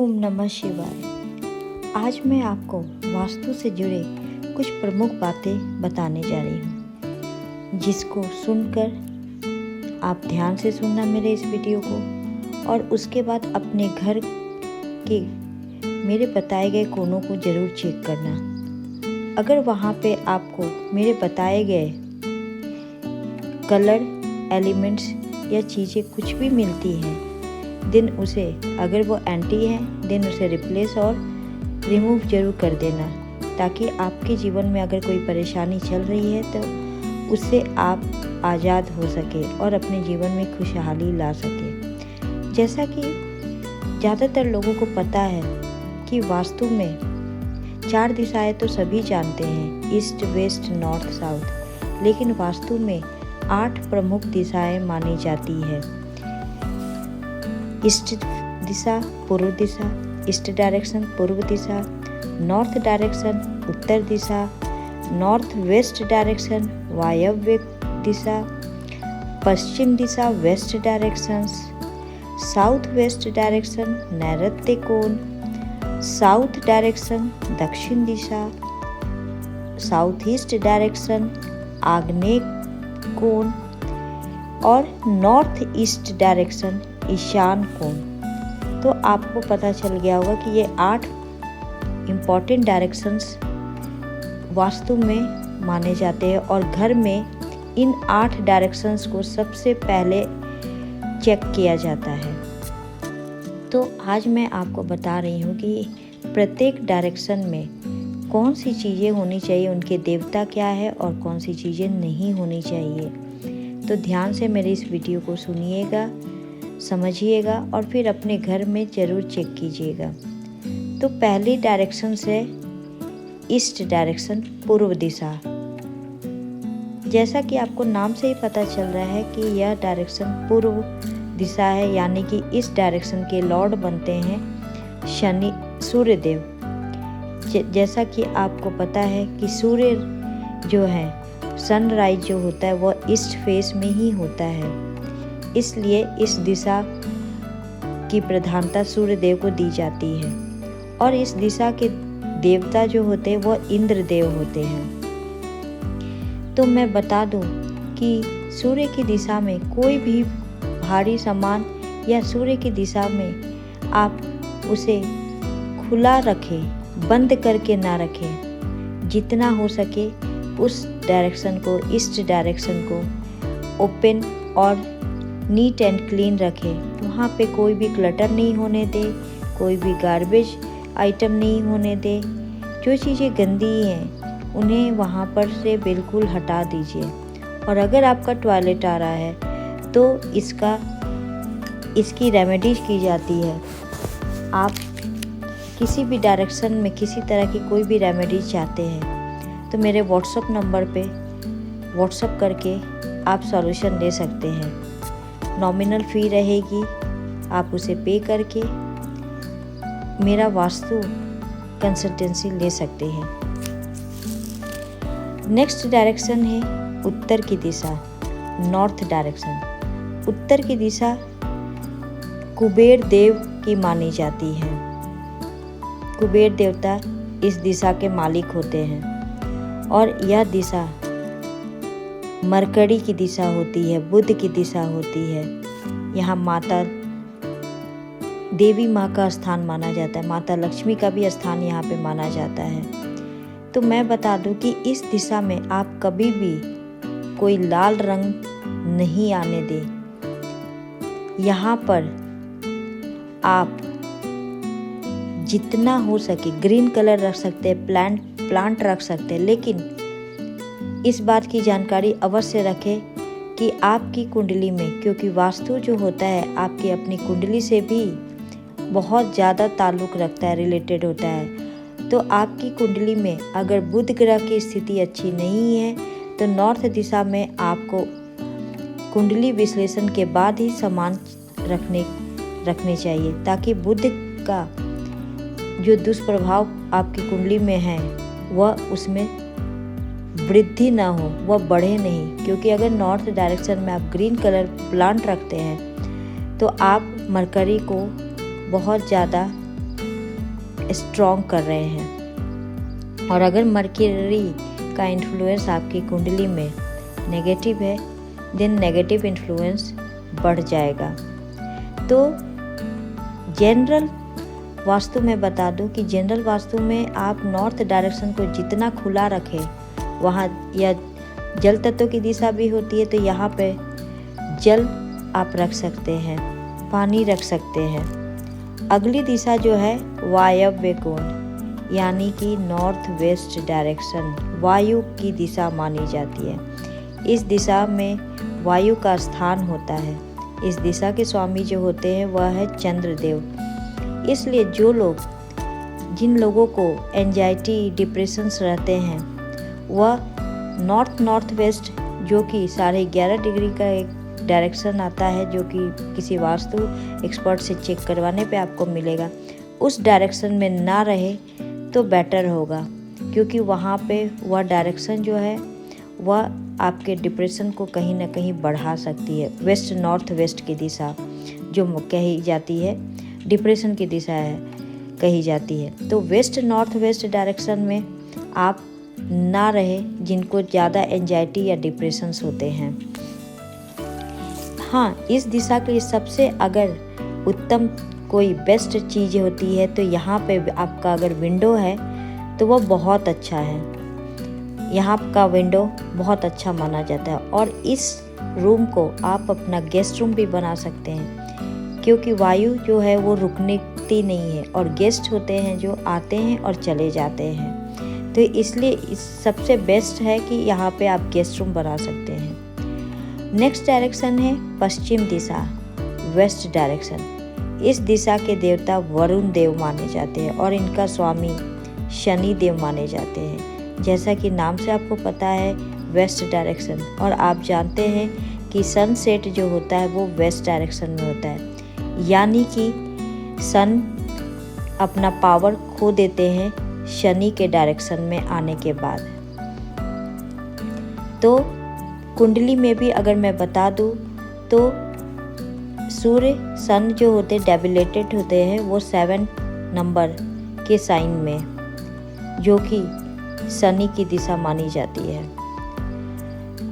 ओम नमः शिवाय। आज मैं आपको वास्तु से जुड़े कुछ प्रमुख बातें बताने जा रही हूँ, जिसको सुनकर आप ध्यान से सुनना मेरे इस वीडियो को, और उसके बाद अपने घर के मेरे बताए गए कोनों को ज़रूर चेक करना। अगर वहाँ पे आपको मेरे बताए गए कलर, एलिमेंट्स या चीज़ें कुछ भी मिलती हैं, देन उसे, अगर वो एंटी है, देन उसे रिप्लेस और रिमूव जरूर कर देना, ताकि आपके जीवन में अगर कोई परेशानी चल रही है तो उससे आप आज़ाद हो सके और अपने जीवन में खुशहाली ला सके। जैसा कि ज़्यादातर लोगों को पता है कि वास्तु में 4 दिशाएं तो सभी जानते हैं, ईस्ट, वेस्ट, नॉर्थ, साउथ, लेकिन वास्तु में 8 प्रमुख दिशाएं मानी जाती है। ईस्ट दिशा, पूर्व दिशा, ईस्ट डायरेक्शन पूर्व दिशा, नॉर्थ डायरेक्शन उत्तर दिशा, नॉर्थ वेस्ट डायरेक्शन वायव्य दिशा, पश्चिम दिशा west direction, south west direction नैऋत्य कोण, साउथ डायरेक्शन दक्षिण दिशा, साउथ ईस्ट डायरेक्शन आग्नेय कोण और नॉर्थ ईस्ट डायरेक्शन ईशान कोण। तो आपको पता चल गया होगा कि ये 8 इम्पॉर्टेंट डायरेक्शंस वास्तु में माने जाते हैं, और घर में इन 8 डायरेक्शंस को सबसे पहले चेक किया जाता है। तो आज मैं आपको बता रही हूँ कि प्रत्येक डायरेक्शन में कौन सी चीज़ें होनी चाहिए, उनके देवता क्या है और कौन सी चीज़ें नहीं होनी चाहिए। तो ध्यान से मेरे इस वीडियो को सुनिएगा, समझिएगा और फिर अपने घर में ज़रूर चेक कीजिएगा। तो पहली डायरेक्शन से ईस्ट डायरेक्शन पूर्व दिशा। जैसा कि आपको नाम से ही पता चल रहा है कि यह डायरेक्शन पूर्व दिशा है, यानी कि इस डायरेक्शन के लॉर्ड बनते हैं शनि, सूर्य देव। जैसा कि आपको पता है कि सूर्य जो है, सनराइज जो होता है वह ईस्ट फेस में ही होता है, इसलिए इस दिशा की प्रधानता सूर्य देव को दी जाती है। और इस दिशा के देवता जो होते हैं वह इंद्र देव होते हैं। तो मैं बता दूं कि सूर्य की दिशा में कोई भी भारी सामान या सूर्य की दिशा में आप उसे खुला रखें, बंद करके ना रखें। जितना हो सके उस डायरेक्शन को, ईस्ट डायरेक्शन को ओपन और नीट एंड क्लीन रखें। वहाँ पे कोई भी क्लटर नहीं होने दे, कोई भी गार्बेज आइटम नहीं होने दे। जो चीज़ें गंदी हैं उन्हें वहाँ पर से बिल्कुल हटा दीजिए। और अगर आपका टॉयलेट आ रहा है तो इसकी रेमेडीज की जाती है। आप किसी भी डायरेक्शन में किसी तरह की कोई भी रेमेडीज चाहते हैं तो मेरे व्हाट्सएप नंबर पे व्हाट्सएप करके आप सॉल्यूशन ले सकते हैं। नॉमिनल फ़ी रहेगी, आप उसे पे करके मेरा वास्तु कंसल्टेंसी ले सकते हैं। नेक्स्ट डायरेक्शन है उत्तर की दिशा, नॉर्थ डायरेक्शन। उत्तर की दिशा कुबेर देव की मानी जाती है। कुबेर देवता इस दिशा के मालिक होते हैं, और यह दिशा मरकरी की दिशा होती है, बुध की दिशा होती है। यहाँ माता देवी माँ का स्थान माना जाता है, माता लक्ष्मी का भी स्थान यहाँ पे माना जाता है। तो मैं बता दूं कि इस दिशा में आप कभी भी कोई लाल रंग नहीं आने दें। यहाँ पर आप जितना हो सके ग्रीन कलर रख सकते हैं, प्लांट रख सकते हैं, लेकिन इस बात की जानकारी अवश्य रखें कि आपकी कुंडली में, क्योंकि वास्तु जो होता है आपकी अपनी कुंडली से भी बहुत ज़्यादा ताल्लुक़ रखता है, रिलेटेड होता है। तो आपकी कुंडली में अगर बुध ग्रह की स्थिति अच्छी नहीं है तो नॉर्थ दिशा में आपको कुंडली विश्लेषण के बाद ही सामान रखने चाहिए, ताकि बुध का जो दुष्प्रभाव आपकी कुंडली में है वह उसमें वृद्धि ना हो, वह बढ़े नहीं। क्योंकि अगर नॉर्थ डायरेक्शन में आप ग्रीन कलर प्लांट रखते हैं तो आप मरकरी को बहुत ज़्यादा स्ट्रॉन्ग कर रहे हैं। और अगर मर्क्यूरी का इन्फ्लुएंस आपकी कुंडली में नेगेटिव है, देन नेगेटिव इन्फ्लुएंस बढ़ जाएगा। तो जनरल वास्तु में बता दूं कि जनरल वास्तु में आप नॉर्थ डायरेक्शन को जितना खुला रखें, वहाँ या जल तत्व की दिशा भी होती है, तो यहाँ पे जल आप रख सकते हैं, पानी रख सकते हैं। अगली दिशा जो है वायव्य कोण, यानी कि नॉर्थ वेस्ट डायरेक्शन वायु की दिशा मानी जाती है। इस दिशा में वायु का स्थान होता है। इस दिशा के स्वामी जो होते हैं वह है चंद्रदेव। इसलिए जिन लोगों को एंजाइटी डिप्रेशंस रहते हैं, वह नॉर्थ वेस्ट जो कि 11.5 डिग्री का एक डायरेक्शन आता है, जो कि किसी वास्तु एक्सपर्ट से चेक करवाने पे आपको मिलेगा, उस डायरेक्शन में ना रहे तो बेटर होगा, क्योंकि वहाँ पे वह डायरेक्शन जो है वह आपके डिप्रेशन को कहीं ना कहीं बढ़ा सकती है। वेस्ट नॉर्थ वेस्ट की दिशा जो कही जाती है, डिप्रेशन की दिशा है कही जाती है। तो वेस्ट नॉर्थ वेस्ट डायरेक्शन में आप ना रहे जिनको ज़्यादा एंजाइटी या डिप्रेशंस होते हैं। हाँ, इस दिशा के सबसे अगर उत्तम कोई बेस्ट चीज़ होती है तो यहाँ पे आपका अगर विंडो है तो वह बहुत अच्छा है। यहाँ का विंडो बहुत अच्छा माना जाता है और इस रूम को आप अपना गेस्ट रूम भी बना सकते हैं, क्योंकि वायु जो है वो रुकती नहीं है और गेस्ट होते हैं जो आते हैं और चले जाते हैं। तो इसलिए इस सबसे बेस्ट है कि यहाँ पे आप गेस्ट रूम बना सकते हैं। नेक्स्ट डायरेक्शन है पश्चिम दिशा, वेस्ट डायरेक्शन। इस दिशा के देवता वरुण देव माने जाते हैं और इनका स्वामी शनि देव माने जाते हैं। जैसा कि नाम से आपको पता है वेस्ट डायरेक्शन, और आप जानते हैं कि सनसेट जो होता है वो वेस्ट डायरेक्शन में होता है, यानी कि सन अपना पावर खो देते हैं शनि के डायरेक्शन में आने के बाद। तो कुंडली में भी अगर मैं बता दूं तो सूर्य सन जो होते डेबिलेटेड होते हैं वो 7 नंबर के साइन में, जो कि शनि की दिशा मानी जाती है।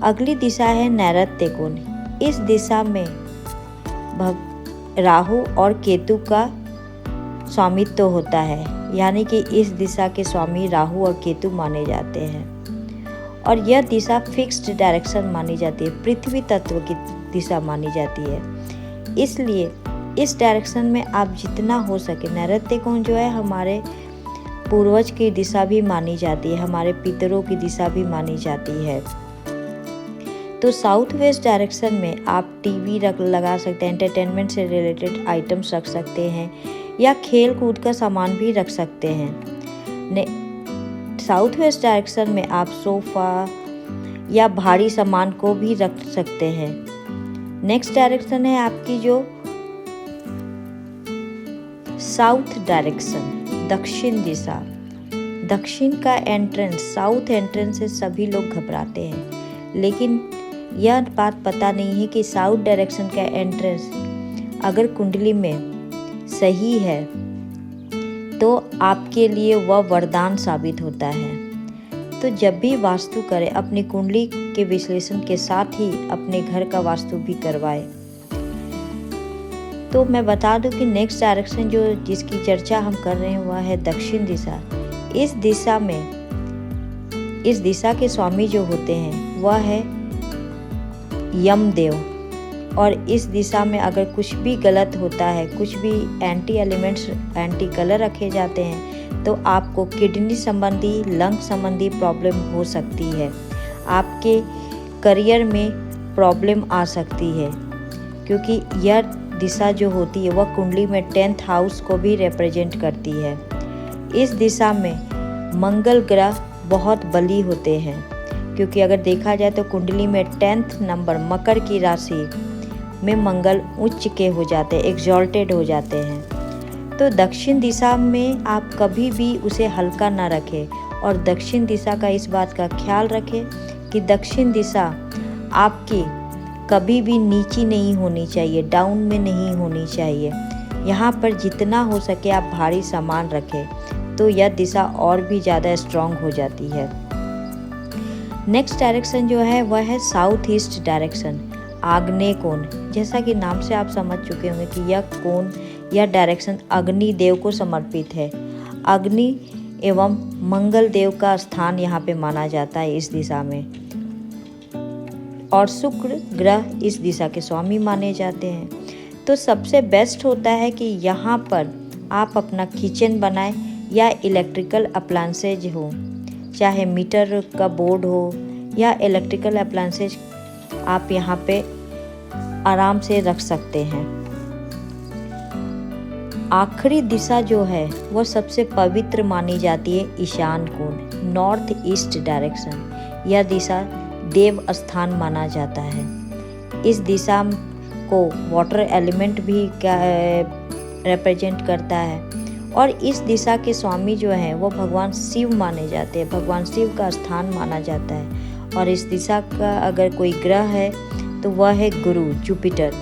अगली दिशा है नैऋत्य कोण। इस दिशा में राहु और केतु का स्वामित्व होता है, यानी कि इस दिशा के स्वामी राहु और केतु माने जाते हैं और यह दिशा फिक्स्ड डायरेक्शन मानी जाती है, पृथ्वी तत्व की दिशा मानी जाती है। इसलिए इस डायरेक्शन में आप जितना हो सके, नैऋत्य कोण जो है हमारे पूर्वज की दिशा भी मानी जाती है, हमारे पितरों की दिशा भी मानी जाती है। तो साउथ वेस्ट डायरेक्शन में आप टीवी लगा सकते हैं, एंटरटेनमेंट से रिलेटेड आइटम्स रख सकते हैं या खेल कूद का सामान भी रख सकते हैं। साउथ वेस्ट डायरेक्शन में आप सोफा या भारी सामान को भी रख सकते हैं। नेक्स्ट डायरेक्शन है आपकी जो साउथ डायरेक्शन, दक्षिण दिशा। दक्षिण का एंट्रेंस, साउथ एंट्रेंस से सभी लोग घबराते हैं, लेकिन यह बात पता नहीं है कि साउथ डायरेक्शन का एंट्रेंस अगर कुंडली में सही है तो आपके लिए वह वरदान साबित होता है। तो जब भी वास्तु करें अपनी कुंडली के विश्लेषण के साथ ही अपने घर का वास्तु भी करवाएं। तो मैं बता दूं कि नेक्स्ट डायरेक्शन जो जिसकी चर्चा हम कर रहे हैं वह है दक्षिण दिशा। इस दिशा के स्वामी जो होते हैं वह है यमदेव, और इस दिशा में अगर कुछ भी गलत होता है, कुछ भी एंटी एलिमेंट्स, एंटी कलर रखे जाते हैं तो आपको किडनी संबंधी, लंग संबंधी प्रॉब्लम हो सकती है, आपके करियर में प्रॉब्लम आ सकती है, क्योंकि यह दिशा जो होती है वह कुंडली में 10th हाउस को भी रिप्रेजेंट करती है। इस दिशा में मंगल ग्रह बहुत बली होते हैं, क्योंकि अगर देखा जाए तो कुंडली में 10th नंबर मकर की राशि में मंगल उच्च के हो जाते हैं, एग्जॉल्टेड हो जाते हैं। तो दक्षिण दिशा में आप कभी भी उसे हल्का ना रखें, और दक्षिण दिशा का इस बात का ख्याल रखें कि दक्षिण दिशा आपकी कभी भी नीची नहीं होनी चाहिए, डाउन में नहीं होनी चाहिए। यहाँ पर जितना हो सके आप भारी सामान रखें। तो यह दिशा और भी ज़्यादा स्ट्रॉन्ग हो जाती है। नेक्स्ट डायरेक्शन जो है वह है साउथ ईस्ट डायरेक्शन, आग्नेय कोण। जैसा कि नाम से आप समझ चुके होंगे कि यह कोण, यह डायरेक्शन अग्नि देव को समर्पित है। अग्नि एवं मंगल देव का स्थान यहाँ पे माना जाता है इस दिशा में, और शुक्र ग्रह इस दिशा के स्वामी माने जाते हैं। तो सबसे बेस्ट होता है कि यहाँ पर आप अपना किचन बनाएं या इलेक्ट्रिकल अप्लायंसेज हो, चाहे मीटर का बोर्ड हो या इलेक्ट्रिकल अप्लायंसेज आप यहाँ पे आराम से रख सकते हैं। आखिरी दिशा जो है वो सबसे पवित्र मानी जाती है ईशान कोण, नॉर्थ ईस्ट डायरेक्शन। यह दिशा देव स्थान माना जाता है। इस दिशा को वाटर एलिमेंट भी रिप्रेजेंट करता है, और इस दिशा के स्वामी जो हैं वो भगवान शिव माने जाते हैं, भगवान शिव का स्थान माना जाता है। और इस दिशा का अगर कोई ग्रह है तो वह है गुरु, जुपिटर।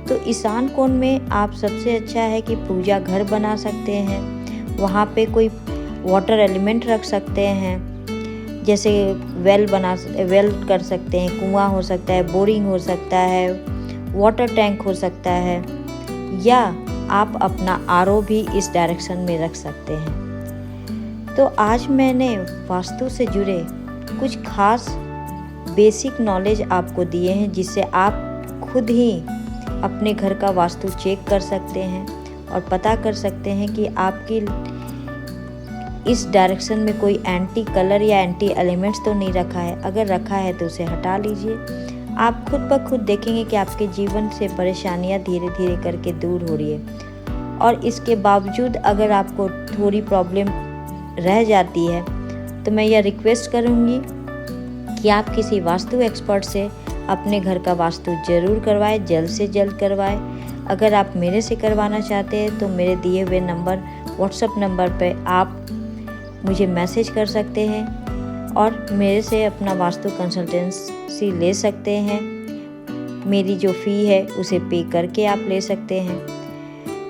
तो ईशान कोण में आप सबसे अच्छा है कि पूजा घर बना सकते हैं, वहाँ पे कोई वाटर एलिमेंट रख सकते हैं, जैसे वेल कर सकते हैं, कुआं हो सकता है, बोरिंग हो सकता है, वाटर टैंक हो सकता है, या आप अपना आरओ भी इस डायरेक्शन में रख सकते हैं। तो आज मैंने वास्तु से जुड़े कुछ खास बेसिक नॉलेज आपको दिए हैं, जिससे आप खुद ही अपने घर का वास्तु चेक कर सकते हैं और पता कर सकते हैं कि आपकी इस डायरेक्शन में कोई एंटी कलर या एंटी एलिमेंट्स तो नहीं रखा है। अगर रखा है तो उसे हटा लीजिए। आप खुद ब खुद देखेंगे कि आपके जीवन से परेशानियां धीरे धीरे करके दूर हो रही है। और इसके बावजूद अगर आपको थोड़ी प्रॉब्लम रह जाती है तो मैं यह रिक्वेस्ट करूँगी कि आप किसी वास्तु एक्सपर्ट से अपने घर का वास्तु जरूर करवाएं, जल्द से जल्द करवाएं। अगर आप मेरे से करवाना चाहते हैं तो मेरे दिए हुए नंबर, व्हाट्सएप नंबर पे आप मुझे मैसेज कर सकते हैं और मेरे से अपना वास्तु कंसल्टेंसी ले सकते हैं। मेरी जो फ़ी है उसे पे करके आप ले सकते हैं।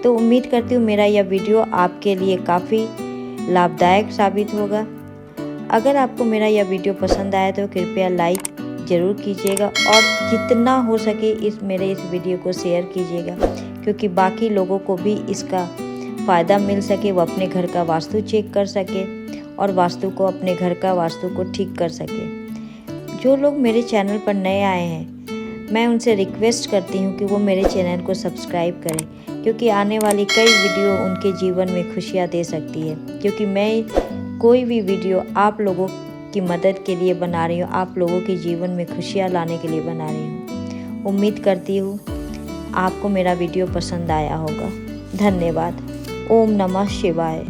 तो उम्मीद करती हूँ मेरा यह वीडियो आपके लिए काफ़ी लाभदायक साबित होगा। अगर आपको मेरा यह वीडियो पसंद आया तो कृपया लाइक ज़रूर कीजिएगा, और जितना हो सके मेरे इस वीडियो को शेयर कीजिएगा, क्योंकि बाकी लोगों को भी इसका फ़ायदा मिल सके, वो अपने घर का वास्तु चेक कर सके और अपने घर का वास्तु को ठीक कर सके। जो लोग मेरे चैनल पर नए आए हैं, मैं उनसे रिक्वेस्ट करती हूँ कि वो मेरे चैनल को सब्सक्राइब करें, क्योंकि आने वाली कई वीडियो उनके जीवन में खुशियाँ दे सकती है। क्योंकि मैं कोई भी वीडियो आप लोगों की मदद के लिए बना रही हूँ, आप लोगों के जीवन में खुशियाँ लाने के लिए बना रही हूँ। उम्मीद करती हूँ आपको मेरा वीडियो पसंद आया होगा। धन्यवाद। ओम नमः शिवाय।